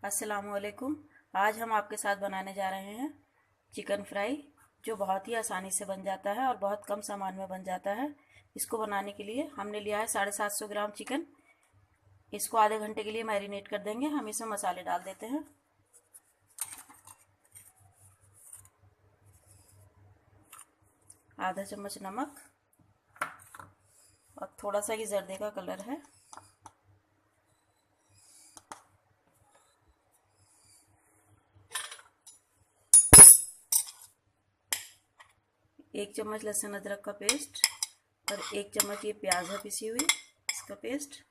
अस्सलामुअलैकुम। आज हम आपके साथ बनाने जा रहे हैं चिकन फ्राई, जो बहुत ही आसानी से बन जाता है और बहुत कम सामान में बन जाता है। इसको बनाने के लिए हमने लिया है 750 ग्राम चिकन। इसको आधे घंटे के लिए मैरिनेट कर देंगे। हम इसमें मसाले डाल देते हैं। आधा चम्मच नमक और थोड़ा सा ये जर्दे का कलर है। एक चम्मच लहसुन अदरक का पेस्ट और एक चम्मच ये प्याज है पिसी हुई, इसका पेस्ट।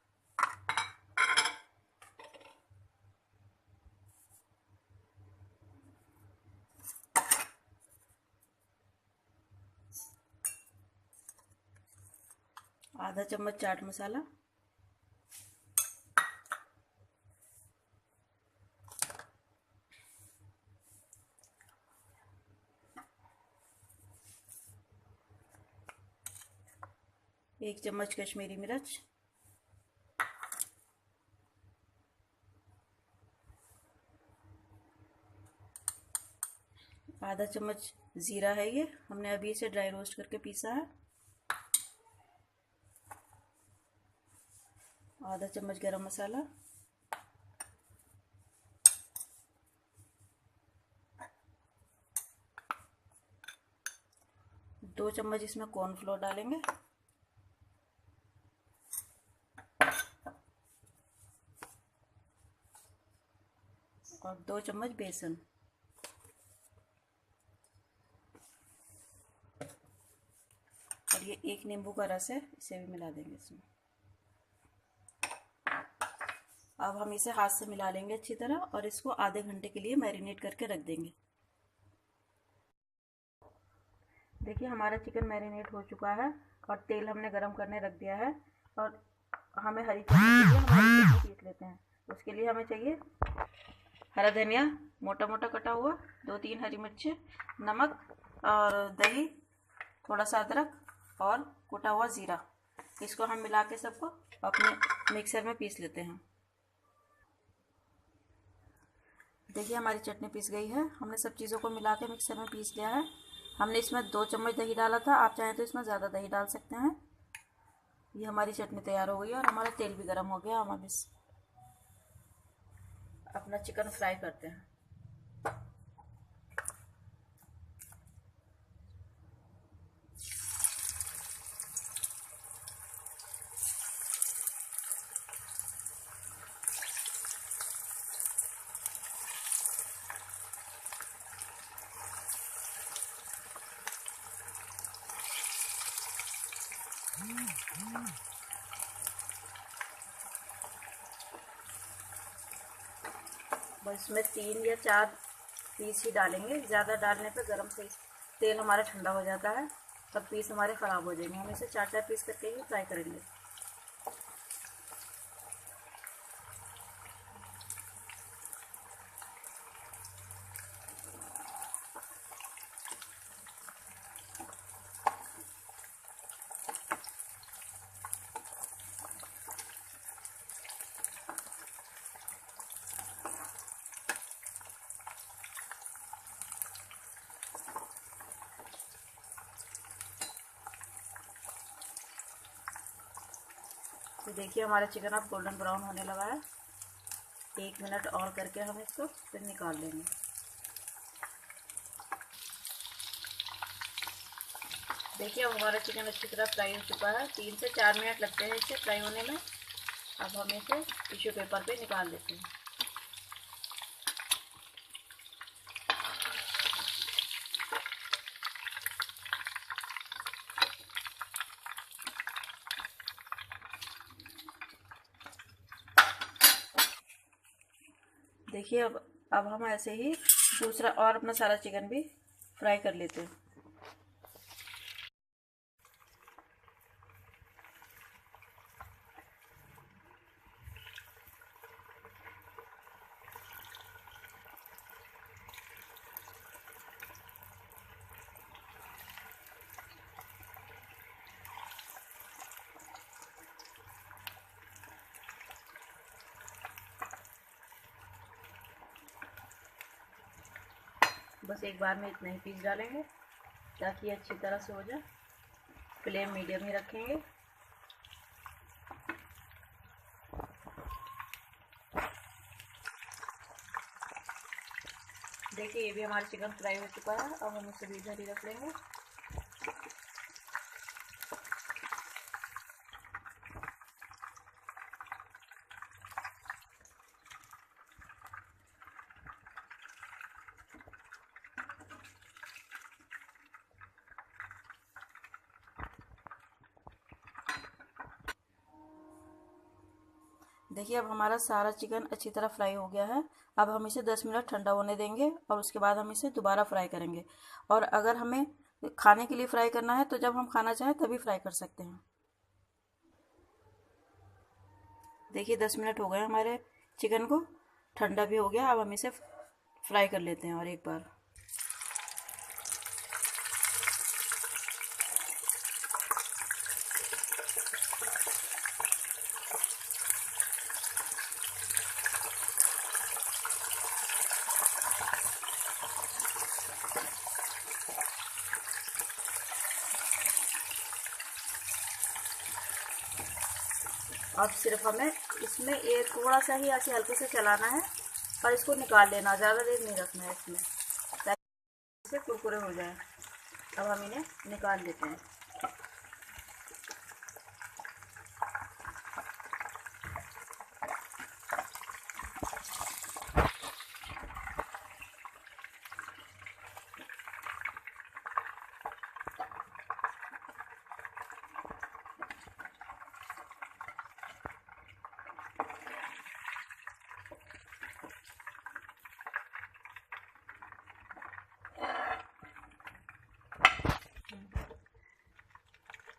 आधा चम्मच चाट मसाला। एक चम्मच कश्मीरी मिर्च। आधा चम्मच जीरा है, ये हमने अभी इसे ड्राई रोस्ट करके पीसा है। आधा चम्मच गरम मसाला। दो चम्मच इसमें कॉर्नफ्लोर डालेंगे। और 2 चम्मच बेसन। और ये एक नींबू का रस है, इसे भी मिला देंगे इसमें। अब हम इसे हाथ से मिला लेंगे अच्छी तरह और इसको आधे घंटे के लिए मैरिनेट करके रख देंगे। देखिए हमारा चिकन मैरिनेट हो चुका है और तेल हमने गरम करने रख दिया है। और हमें हरी चटनी चाहिए, हम हरी चटनी पीस लेते हैं। उसके लिए हमें चाहिए हरा धनिया मोटा मोटा कटा हुआ, 2-3 हरी मिर्ची, नमक और दही, थोड़ा सा अदरक और कुटा हुआ ज़ीरा। इसको हम मिला के सबको अपने मिक्सर में पीस लेते हैं। देखिए हमारी चटनी पीस गई है। हमने सब चीज़ों को मिला के मिक्सर में पीस लिया है। हमने इसमें 2 चम्मच दही डाला था, आप चाहें तो इसमें ज़्यादा दही डाल सकते हैं। ये हमारी चटनी तैयार हो गई है और हमारा तेल भी गर्म हो गया। हम अब इस अपना चिकन फ्राई करते हैं। बस इसमें 3 या 4 पीस ही डालेंगे, ज़्यादा डालने पर गरम से तेल हमारा ठंडा हो जाता है, तब पीस हमारे ख़राब हो जाएंगे। हम इसे 4-4 पीस करके ही फ्राई करेंगे। तो देखिए हमारा चिकन अब गोल्डन ब्राउन होने लगा है। 1 मिनट और करके हम इसको फिर निकाल लेंगे। देखिए अब हमारा चिकन अच्छी तरह फ्राई हो चुका है। 3 से 4 मिनट लगते हैं इसे फ्राई होने में। अब हम इसे टिश्यू पेपर पे निकाल लेते हैं। देखिए अब हम ऐसे ही दूसरा और अपना सारा चिकन भी फ्राई कर लेते हैं। बस एक बार में इतना ही पीस डालेंगे ताकि अच्छी तरह से हो जाए। फ्लेम मीडियम ही रखेंगे। देखिए ये भी हमारा चिकन फ्राई हो चुका है। अब हम इसे भी इधर ही रख लेंगे। देखिए अब हमारा सारा चिकन अच्छी तरह फ्राई हो गया है। अब हम इसे 10 मिनट ठंडा होने देंगे और उसके बाद हम इसे दोबारा फ्राई करेंगे। और अगर हमें खाने के लिए फ्राई करना है तो जब हम खाना चाहें तभी फ्राई कर सकते हैं। देखिए 10 मिनट हो गए हमारे चिकन को, ठंडा भी हो गया। अब हम इसे फ्राई कर लेते हैं और एक बार। अब सिर्फ हमें इसमें ये थोड़ा सा ही ऐसे हल्के से चलाना है और इसको निकाल लेना, ज़्यादा देर नहीं रखना है इसमें ताकि इसे कुरकुरे हो जाए। अब हम इन्हें निकाल लेते हैं।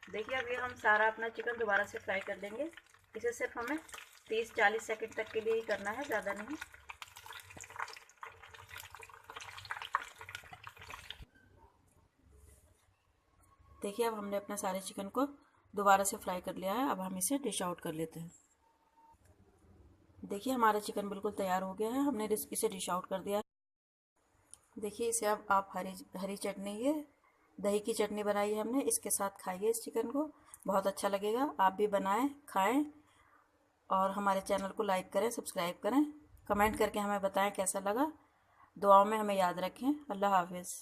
देखिए अब ये हम सारा अपना चिकन दोबारा से फ्राई कर लेंगे। इसे सिर्फ हमें 30-40 सेकंड तक के लिए ही करना है, ज़्यादा नहीं। देखिए अब हमने अपने सारे चिकन को दोबारा से फ्राई कर लिया है। अब हम इसे डिश आउट कर लेते हैं। देखिए हमारा चिकन बिल्कुल तैयार हो गया है, हमने इसे डिश आउट कर दिया है। देखिए इसे अब आप हरी चटनी, ये दही की चटनी बनाई है हमने, इसके साथ खाइए इस चिकन को, बहुत अच्छा लगेगा। आप भी बनाएं, खाएं और हमारे चैनल को लाइक करें, सब्सक्राइब करें, कमेंट करके हमें बताएं कैसा लगा। दुआओं में हमें याद रखें। अल्लाह हाफिज़।